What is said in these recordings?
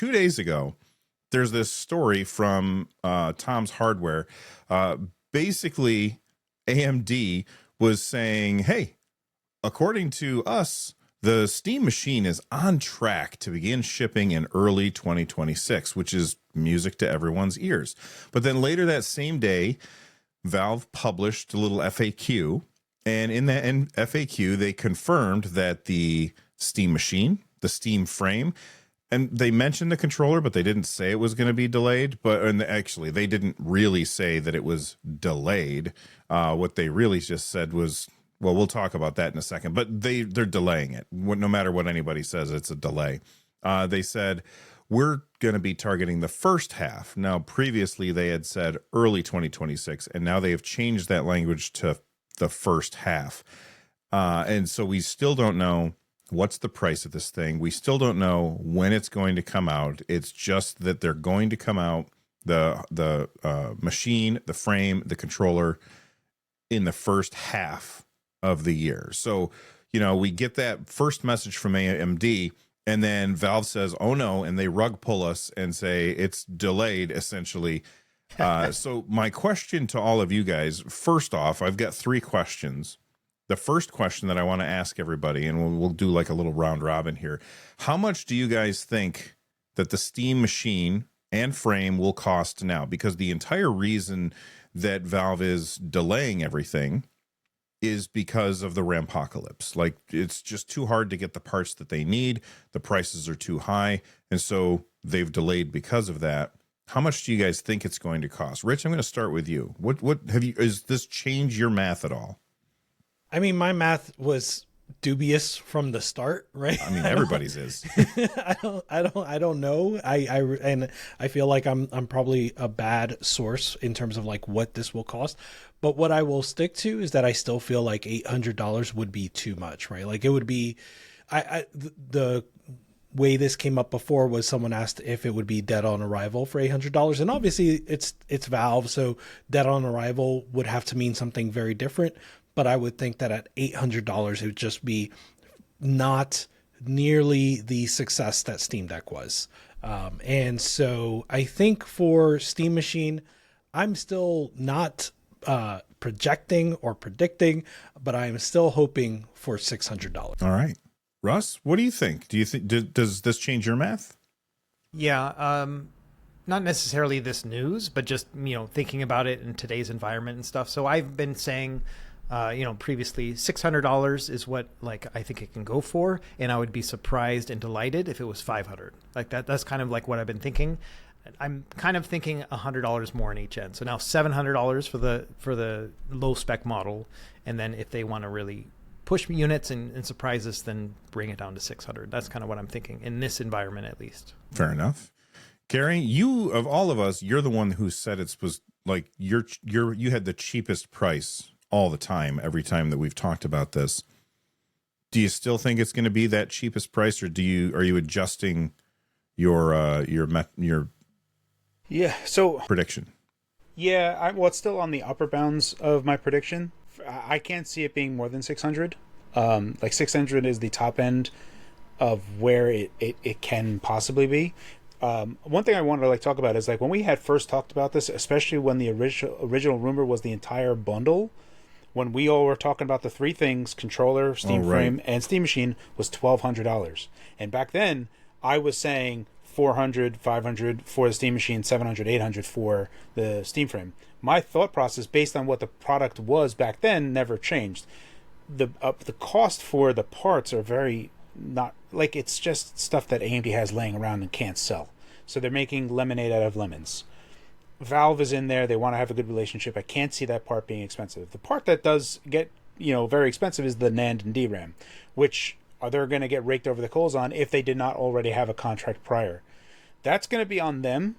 2 days ago, there's this story from Tom's Hardware. Basically, AMD was saying, hey, according to us, the Steam Machine is on track to begin shipping in early 2026, which is music to everyone's ears. But then later that same day, Valve published a little FAQ, and in that FAQ, they confirmed that the Steam Machine, the Steam Frame, and they mentioned the controller, but they didn't say it was going to be delayed. And actually, they didn't really say that it was delayed. What they really just said was, well, we'll talk about that in a second, but they're delaying it. No matter what anybody says, it's a delay. They said, we're going to be targeting the first half. Now, previously they had said early 2026, and now they have changed that language to the first half. And so we still don't know what's the price of this thing. We still don't know when it's going to come out. It's just that they're going to come out, the machine, the frame, the controller, in the first half of the year. So, we get that first message from AMD, and then Valve says, oh no, and they rug pull us and say it's delayed, essentially. So my question to all of you guys, first off, I've got 3 questions. The first question that I want to ask everybody, and we'll do like a little round robin here. How much do you guys think that the Steam Machine and frame will cost now? Because the entire reason that Valve is delaying everything is because of the Rampocalypse. Like, it's just too hard to get the parts that they need. The prices are too high. And so they've delayed because of that. How much do you guys think it's going to cost? Rich, I'm going to start with you. Is this change your math at all? I mean, my math was dubious from the start, right? I mean, everybody's is. I don't know. I feel like I'm probably a bad source in terms of like what this will cost. But what I will stick to is that I still feel like $800 would be too much, right? Like it would be, the way this came up before was someone asked if it would be Dead on Arrival for $800, and obviously it's Valve, so Dead on Arrival would have to mean something very different. But I would think that at $800, it would just be not nearly the success that Steam Deck was. And so I think for Steam Machine, I'm still not projecting or predicting, but I am still hoping for $600. All right. Russ, what do you think? Do you think does this change your math? Yeah, not necessarily this news, but just, thinking about it in today's environment and stuff. So I've been saying, previously $600 is what I think it can go for, and I would be surprised and delighted if it was $500. Like that's kind of like what I've been thinking. I'm kind of thinking $100 more in each end. So now $700 for the low spec model, and then if they want to really push units and surprise us, then bring it down to $600. That's kind of what I'm thinking in this environment, at least. Fair enough. Gary, you of all of us, you're the one who said it was like you had the cheapest price all the time, every time that we've talked about this. Do you still think it's going to be that cheapest price, or are you adjusting your prediction? Yeah, it's still on the upper bounds of my prediction. I can't see it being more than 600. 600 is the top end of where it can possibly be. One thing I wanted to talk about is when we had first talked about this, especially when the original rumor was the entire bundle, when we all were talking about the 3 things, controller, Steam Frame, and Steam Machine, was $1,200. And back then, I was saying $400, $500 for the Steam Machine, $700, $800 for the Steam Frame. My thought process, based on what the product was back then, never changed. The cost for the parts are very not... it's just stuff that AMD has laying around and can't sell. So they're making lemonade out of lemons. Valve is in there. They want to have a good relationship. I can't see that part being expensive. The part that does get, very expensive is the NAND and DRAM, which they're going to get raked over the coals on if they did not already have a contract prior. That's going to be on them.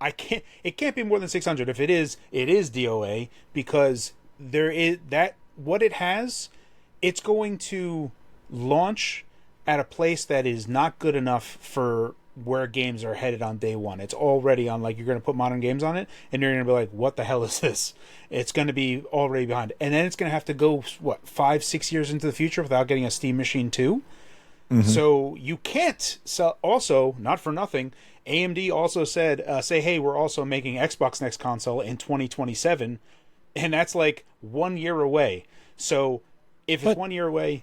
It can't be more than 600. If it is DOA, because there is that what it has, it's going to launch at a place that is not good enough for where games are headed on day one. It's already on, you're going to put modern games on it, and you're going to be like, what the hell is this? It's going to be already behind. And then it's going to have to go, 5-6 years into the future without getting a Steam Machine 2? So you can't sell. Also, not for nothing, AMD also said, say, hey, we're also making Xbox Next Console in 2027, and that's like 1 year away. So if it's 1 year away,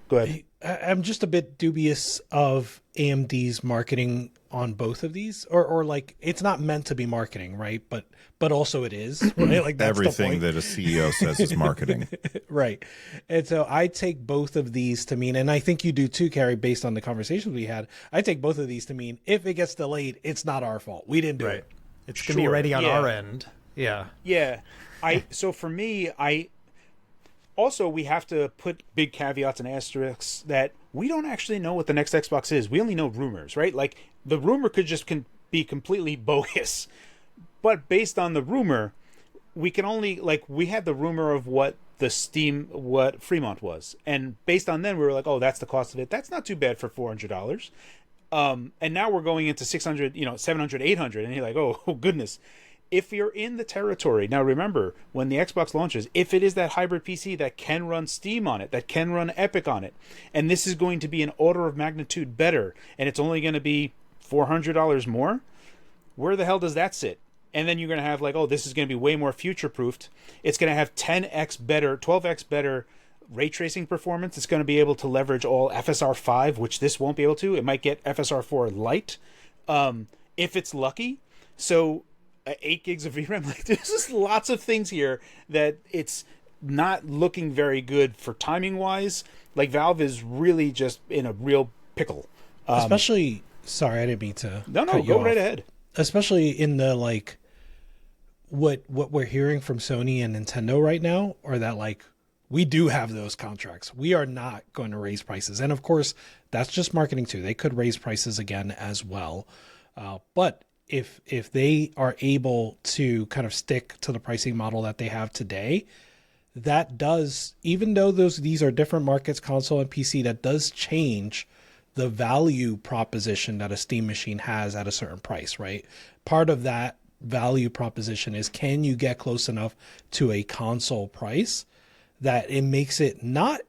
go ahead. I'm just a bit dubious of AMD's marketing on both of these, or like it's not meant to be marketing, right? But also it is, right? Like that's Everything the point. that a CEO says is marketing. Right. And so I take both of these to mean, and I think you do too, Carrie, based on the conversations we had, I take both of these to mean if it gets delayed, it's not our fault. We didn't do it. It's going to be ready on our end. Yeah. Yeah. So for me, also, we have to put big caveats and asterisks that we don't actually know what the next Xbox is. We only know rumors, right? Like, the rumor could just be completely bogus. But based on the rumor, we can only, like, we had the rumor of what what Fremont was. And based on then, we were like, oh, that's the cost of it. That's not too bad for $400. And now we're going into 600, 700, 800. And you're like, oh goodness. If you're in the territory, now remember, when the Xbox launches, if it is that hybrid PC that can run Steam on it, that can run Epic on it, and this is going to be an order of magnitude better, and it's only going to be $400 more, where the hell does that sit? And then you're going to have like, oh, this is going to be way more future-proofed. It's going to have 10x better, 12x better ray tracing performance. It's going to be able to leverage all FSR 5, which this won't be able to. It might get FSR 4 Lite, if it's lucky. So 8 gigs of VRAM. Like, there's just lots of things here that it's not looking very good for timing wise. Like, Valve is really just in a real pickle. Especially, sorry, I didn't mean to. No, cut you go off. right ahead. Especially in the like, what we're hearing from Sony and Nintendo right now, are that like we do have those contracts. We are not going to raise prices, and of course, that's just marketing too. They could raise prices again as well, but if they are able to kind of stick to the pricing model that they have today, that does, even though these are different markets, console and PC, that does change the value proposition that a Steam machine has at a certain price, right? Part of that value proposition is, can you get close enough to a console price that it makes it not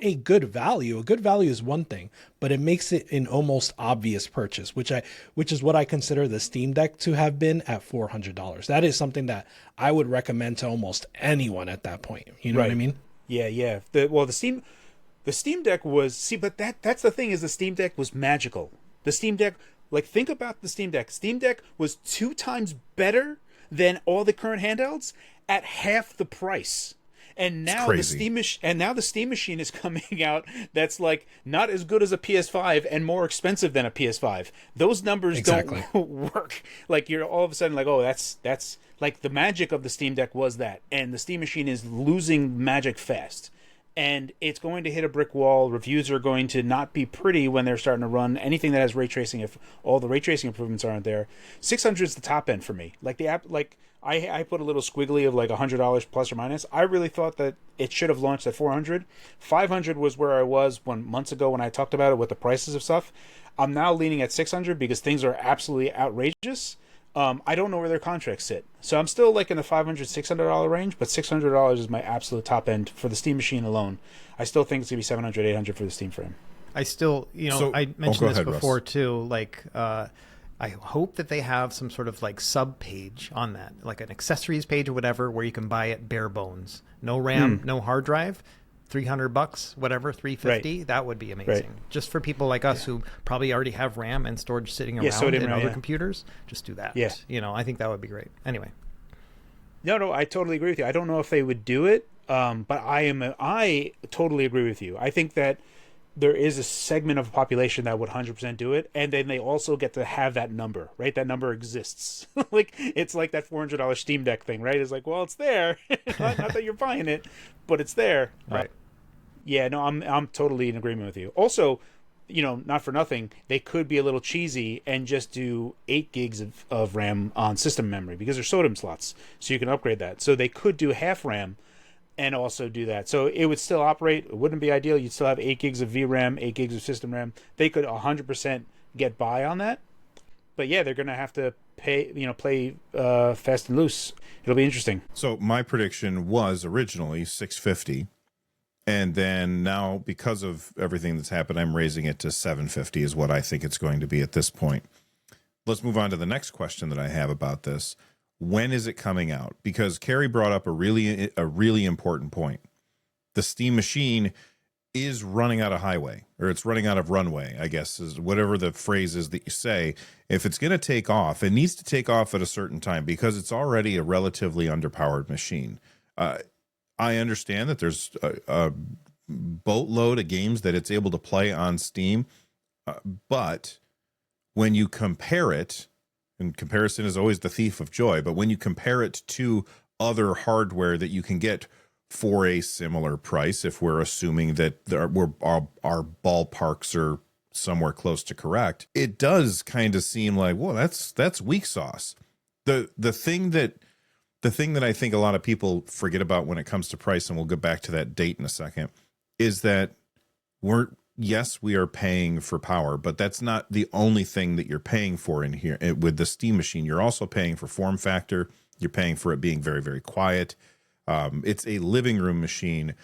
a good value. A good value is one thing, but it makes it an almost obvious purchase, which is what I consider the Steam Deck to have been at $400. That is something that I would recommend to almost anyone at that point. You know what I mean? Yeah. The Steam Deck was, but that's the thing, is the Steam Deck was magical. The Steam Deck, like, think about the Steam Deck. Steam Deck was 2 times better than all the current handhelds at half the price. And now the Steam machine is coming out that's like not as good as a PS5 and more expensive than a PS5. Those numbers don't work. Like, you're all of a sudden like, oh, that's like the magic of the Steam Deck was that, and the Steam machine is losing magic fast. And it's going to hit a brick wall. Reviews are going to not be pretty when they're starting to run anything that has ray tracing, if all the ray tracing improvements aren't there. 600 is the top end for me. Like, the app, like, I put a little squiggly of like $100 plus or minus. I really thought that it should have launched at 400. 500 was where I was months ago when I talked about it with the prices of stuff. I'm now leaning at 600 because things are absolutely outrageous. I don't know where their contracts sit. So I'm still like in the $500, $600 range, but $600 is my absolute top end for the Steam machine alone. I still think it's going to be $700, $800 for the Steam frame. I still, I mentioned this before too, like, I hope that they have some sort of like sub page on that, like an accessories page or whatever, where you can buy it bare bones. No RAM, no hard drive, $300, whatever, $350. Right. That would be amazing. Right. Just for people like us who probably already have RAM and storage sitting around in other computers, just do that. Yeah. I think that would be great. Anyway. No, I totally agree with you. I don't know if they would do it, but I totally agree with you. I think that there is a segment of the population that would 100% do it, and then they also get to have that number, right? That number exists. Like, it's like that $400 Steam Deck thing, right? It's like, well, it's there. not that you're buying it, but it's there. Right. Yeah, no, I'm totally in agreement with you. Also, not for nothing, they could be a little cheesy and just do 8 gigs of RAM on system memory, because there's SODIMM slots, so you can upgrade that. So they could do half RAM and also do that. So it would still operate. It wouldn't be ideal. You'd still have 8 gigs of VRAM, 8 gigs of system RAM. They could 100% get by on that. But yeah, they're going to have to play fast and loose. It'll be interesting. So my prediction was originally 650, And then now, because of everything that's happened, I'm raising it to $750 is what I think it's going to be at this point. Let's move on to the next question that I have about this. When is it coming out? Because Carrie brought up a really important point. The Steam Machine is running out of highway, or it's running out of runway, I guess, is whatever the phrase is that you say. If it's going to take off, it needs to take off at a certain time because it's already a relatively underpowered machine. I understand that there's a boatload of games that it's able to play on Steam, but when you compare it, and comparison is always the thief of joy, but when you compare it to other hardware that you can get for a similar price, if we're assuming that our ballparks are somewhere close to correct, it does kind of seem like, well, that's weak sauce. The thing that I think a lot of people forget about when it comes to price, and we'll get back to that date in a second, is that we are paying for power, but that's not the only thing that you're paying for in here. With the Steam Machine, you're also paying for form factor. You're paying for it being very, very quiet. It's a living room machine,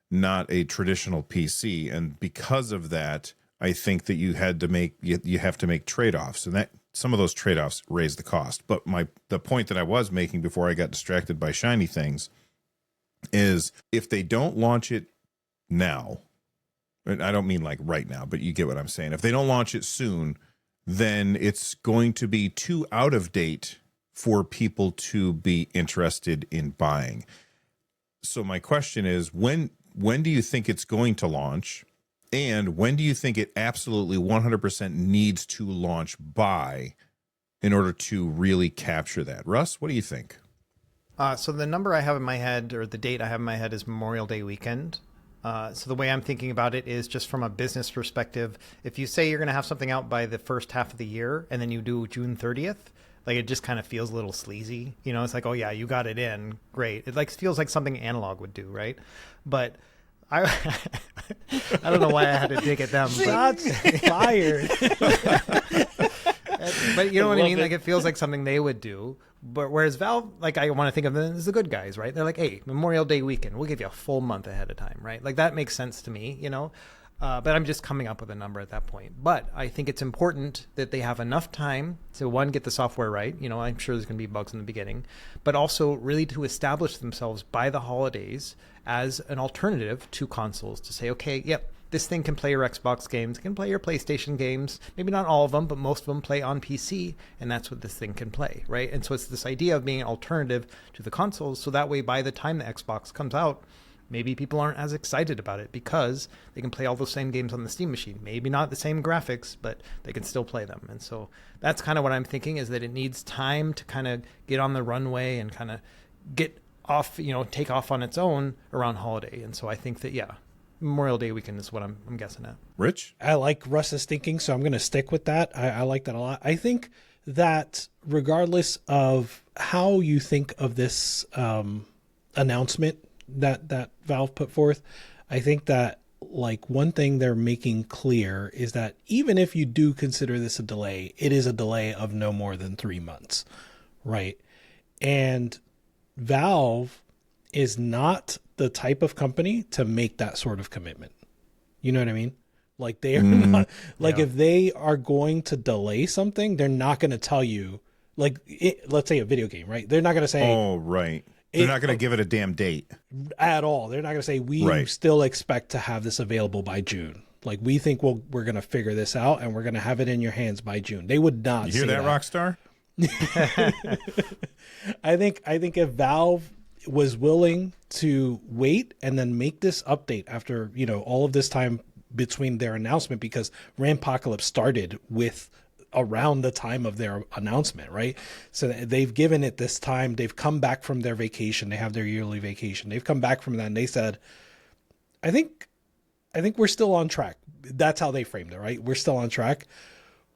not a traditional PC. And because of that, I think that you have to make trade-offs, and that some of those trade-offs raise the cost. But the point that I was making before I got distracted by shiny things is if they don't launch it now, and I don't mean like right now, but you get what I'm saying. If they don't launch it soon, then it's going to be too out of date for people to be interested in buying. So my question is, when do you think it's going to launch? And when do you think it absolutely 100% needs to launch by in order to really capture that? Russ, what do you think? So the number I have in my head, or the date I have in my head, is Memorial Day weekend. So the way I'm thinking about it is just from a business perspective. If you say you're going to have something out by the first half of the year and then you do June 30th, like it just kind of feels a little sleazy. You know, it's like, oh yeah, you got it in. Great. It like feels like something Analog would do, right? But I don't know why I had to dig at them. Shots fired. But you know what I mean? Like it feels like something they would do. But whereas Valve, like I want to think of them as the good guys, right? They're like, hey, Memorial Day weekend, we'll give you a full month ahead of time, right? Like that makes sense to me, you know? But I'm just coming up with a number at that point. But I think it's important that they have enough time to, one, get the software right. You know, I'm sure there's going to be bugs in the beginning, but also really to establish themselves by the holidays as an alternative to consoles, to say, okay, yep, this thing can play your Xbox games, it can play your PlayStation games. Maybe not all of them, but most of them play on PC, and that's what this thing can play, right? And so it's this idea of being an alternative to the consoles, so that way by the time the Xbox comes out, maybe people aren't as excited about it because they can play all those same games on the Steam Machine. Maybe not the same graphics, but they can still play them. And so that's kind of what I'm thinking, is that it needs time to kind of get on the runway and kind of get off, you know, take off on its own around holiday. And so I think that, yeah, Memorial Day weekend is what I'm guessing at. Rich? I like Russ's thinking, so I'm going to stick with that. I like that a lot. I think that regardless of how you think of this announcement that Valve put forth, I think that like one thing they're making clear is that even if you do consider this a delay, it is a delay of no more than 3 months, right? And Valve is not the type of company to make that sort of commitment. You know what I mean? Like they are not, like if they are going to delay something, they're not going to tell you, like let's say a video game, right? They're not going to say, oh, right. They're not going to give it a damn date at all. They're not going to say, we still expect to have this available by June. Like we think we're going to figure this out and we're going to have it in your hands by June. They would not. You hear that, Rockstar? I think if Valve was willing to wait and then make this update after, you know, all of this time between their announcement, because Rampocalypse started with around the time of their announcement, right? So they've given it this time. They've come back from their vacation. They have their yearly vacation. They've come back from that and they said, I think we're still on track. That's how they framed it, right? We're still on track.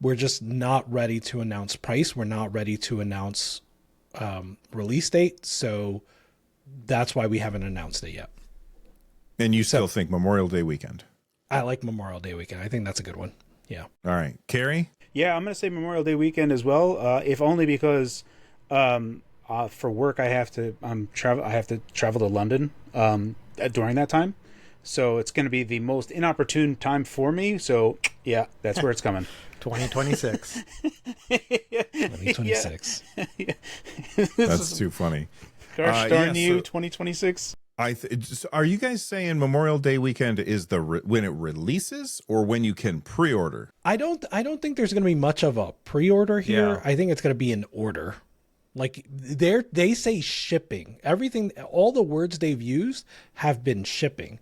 We're just not ready to announce price. We're not ready to announce release date. So that's why we haven't announced it yet. And you still think Memorial Day weekend? I like Memorial Day weekend. I think that's a good one. Yeah. All right. Carrie? Yeah, I'm going to say Memorial Day weekend as well, if only because for work I have to travel to London during that time. So it's going to be the most inopportune time for me. So yeah, that's where it's coming. 2026. 2026. That's too funny. Gosh yeah, darn you, so- 2026. Are you guys saying Memorial Day weekend is when it releases or when you can pre-order? I don't think there's going to be much of a pre-order here. Yeah. I think it's going to be an order. Like they say shipping. Everything, all the words they've used have been shipping.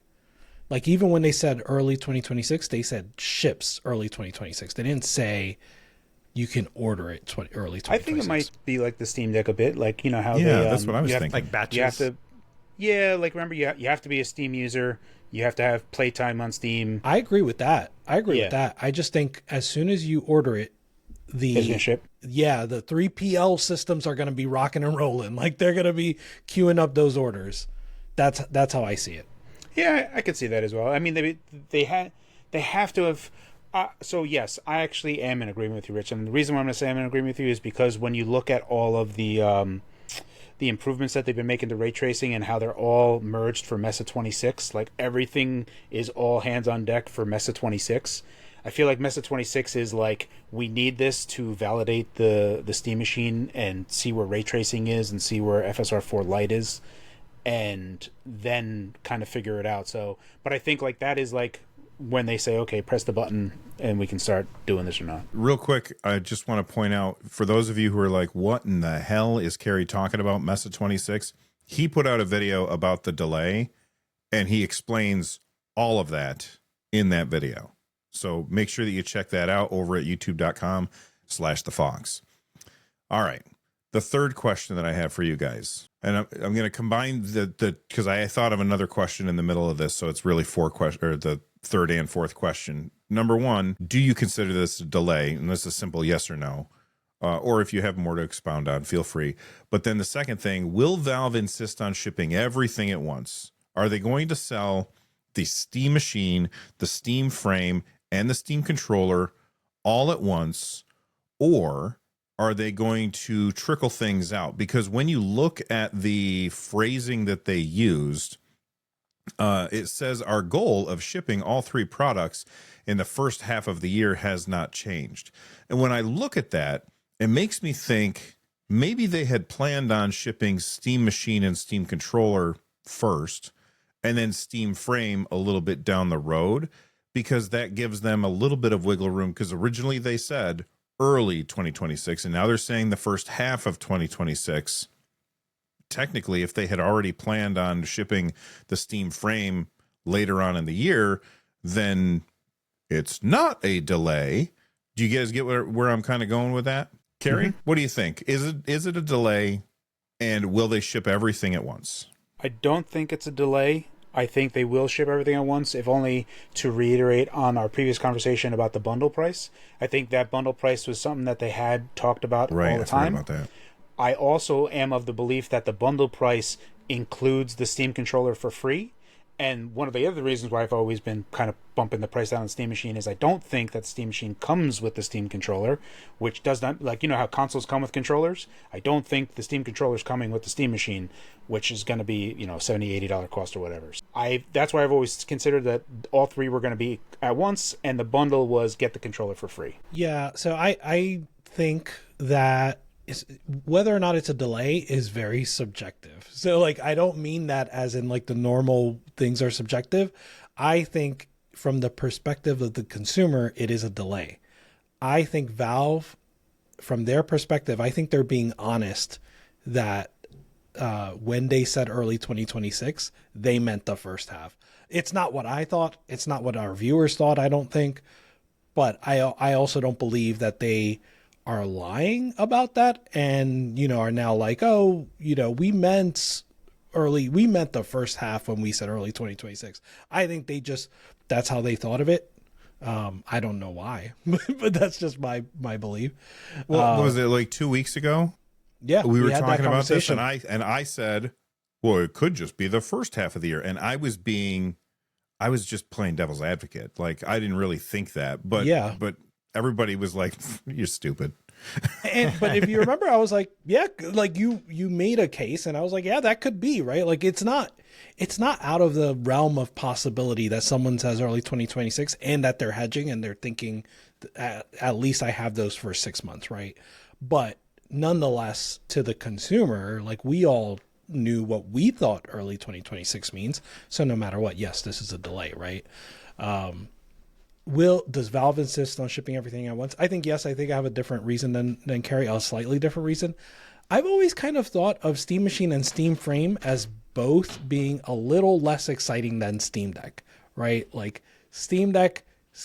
Like even when they said early 2026, they said ships early 2026. They didn't say you can order it early 2026. I think it might be like the Steam Deck a bit, like you know how Yeah, they, that's what I was you have- thinking. Like batches. You have to, yeah, like remember you have to be a Steam user. You have to have playtime on Steam. I agree with that. Yeah. With that. I just think as soon as you order it, It's gonna ship. the 3PL systems are going to be rocking and rolling. Like they're going to be queuing up those orders. That's how I see it. Yeah, I could see that as well. I mean, they have to have. So yes, I actually am in agreement with you, Rich. And the reason why I'm going to say I'm in agreement with you is because when you look at all of the improvements that they've been making to ray tracing and how they're all merged for Mesa 26, like everything is all hands on deck for Mesa 26. I feel like Mesa 26 is like we need this to validate the Steam machine and see where ray tracing is and see where FSR4 Lite is, and then kind of figure it out. So, but I think like that is like when they say, okay, press the button and we can start doing this or not. Real quick, I just want to point out for those of you who are like, what in the hell is Kerry talking about Mesa 26? He put out a video about the delay and he explains all of that in that video. So make sure that you check that out over at youtube.com/thefox. All right. The third question that I have for you guys, and I'm going to combine because I thought of another question in the middle of this. So it's really four questions, or the third and fourth question. Number one, do you consider this a delay? And this is a simple yes or no. Or if you have more to expound on, feel free. But then the second thing, will Valve insist on shipping everything at once? Are they going to sell the Steam machine, the Steam frame, and the Steam controller all at once? Or are they going to trickle things out? Because when you look at the phrasing that they used, it says our goal of shipping all three products in the first half of the year has not changed. And when I look at that, it makes me think maybe they had planned on shipping Steam Machine and Steam Controller first, and then Steam Frame a little bit down the road, because that gives them a little bit of wiggle room, because originally they said early 2026, and now they're saying the first half of 2026. Technically, if they had already planned on shipping the Steam Frame later on in the year, then it's not a delay. Do you guys get where I'm kind of going with that? Kerry, what do you think? Is it a delay, and will they ship everything at once? I don't think it's a delay. I think they will ship everything at once, if only to reiterate on our previous conversation about the bundle price. I think that bundle price was something that they had talked about all the I forgot time. about that. I also am of the belief that the bundle price includes the Steam controller for free. And one of the other reasons why I've always been kind of bumping the price down on the Steam Machine is I don't think that the Steam Machine comes with the Steam controller, which does not, like, you know how consoles come with controllers? I don't think the Steam controller is coming with the Steam Machine, which is going to be, $70, $80 cost or whatever. That's why I've always considered that all three were going to be at once, and the bundle was get the controller for free. Yeah, so I think that whether or not it's a delay is very subjective. So like I don't mean that as in like the normal things are subjective. I think from the perspective of the consumer, it is a delay. I think Valve, from their perspective, I think they're being honest that when they said early 2026, they meant the first half. It's not what I thought. It's not what our viewers thought, I don't think. But I also don't believe that they are lying about that and, are now like, we meant the first half when we said early 2026. I think that's how they thought of it. I don't know why, but that's just my belief. Well, was it like 2 weeks ago? Yeah, we were had that talking about this, conversation. and I said, well, it could just be the first half of the year, and I was just playing devil's advocate. Like I didn't really think that, but Yeah. but everybody was like, "You're stupid." But if you remember, I was like, yeah, like you made a case, and I was like, yeah, that could be right. Like it's not out of the realm of possibility that someone says early 2026 and that they're hedging and they're thinking at least I have those for 6 months, right? But nonetheless, to the consumer, like we all knew what we thought early 2026 means. So no matter what, yes, this is a delay, right? Does Valve insist on shipping everything at once? I think yes. I think I have a different reason than Carrie, a slightly different reason. I've always kind of thought of Steam Machine and Steam Frame as both being a little less exciting than Steam Deck, right? Like Steam Deck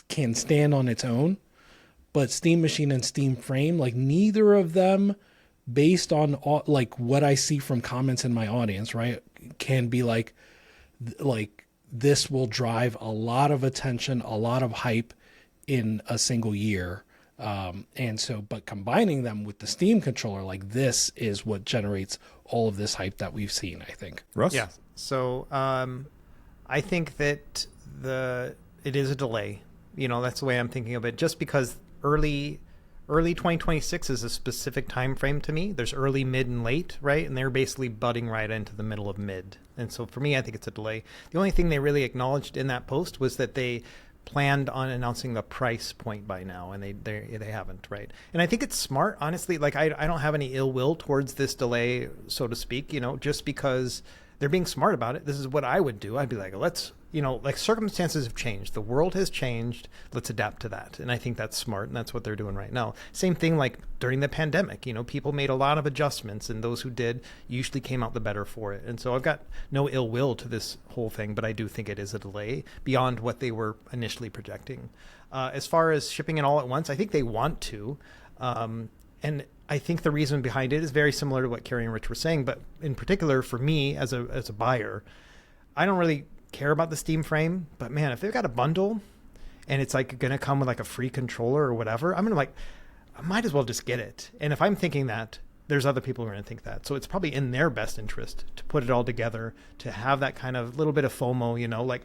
can stand on its own, but Steam Machine and Steam Frame, like neither of them, based on like what I see from comments in my audience, right, can be like this will drive a lot of attention, a lot of hype in a single year. And so, but combining them with the Steam controller, like this is what generates all of this hype that we've seen, I think. Russ? Yeah. So I think that it is a delay. You know, that's the way I'm thinking of it. Just because early 2026 is a specific time frame to me. There's early, mid, and late, right? And they're basically butting right into the middle of mid. And so for me, I think it's a delay. The only thing they really acknowledged in that post was that they planned on announcing the price point by now, and they haven't, right? And I think it's smart, honestly. Like I don't have any ill will towards this delay, so to speak, you know, just because they're being smart about it. This is what I would do. I'd be like, let's, you know, like circumstances have changed. The world has changed. Let's adapt to that. And I think that's smart. And that's what they're doing right now. Same thing like during the pandemic, you know, people made a lot of adjustments, and those who did usually came out the better for it. And so I've got no ill will to this whole thing, but I do think it is a delay beyond what they were initially projecting. As far as shipping it all at once, I think they want to. And I think the reason behind it is very similar to what Carrie and Rich were saying, but in particular for me as a buyer, I don't really care about the Steam Frame, but man, if they've got a bundle and it's like going to come with like a free controller or whatever, I'm going to like, I might as well just get it. And if I'm thinking that, there's other people who are going to think that. So it's probably in their best interest to put it all together, to have that kind of little bit of FOMO, you know, like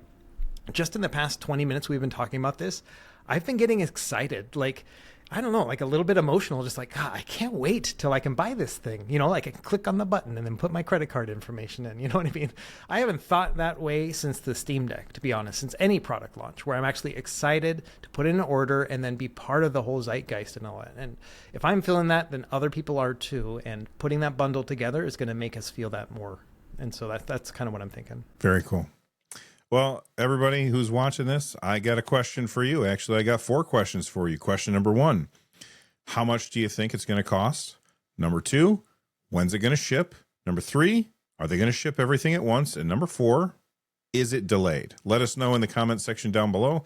just in the past 20 minutes we've been talking about this, I've been getting excited. Like, I don't know, like a little bit emotional, just like, God, I can't wait till I can buy this thing. You know, like I can click on the button and then put my credit card information in. You know what I mean? I haven't thought that way since the Steam Deck, to be honest, since any product launch, where I'm actually excited to put in an order and then be part of the whole zeitgeist and all that. And if I'm feeling that, then other people are too. And putting that bundle together is going to make us feel that more. And so that's kind of what I'm thinking. Very cool. Well, everybody who's watching this, I got a question for you. Actually, I got 4 questions for you. Question number 1, how much do you think it's going to cost? Number 2, when's it going to ship? Number 3, are they going to ship everything at once? And number 4, is it delayed? Let us know in the comment section down below.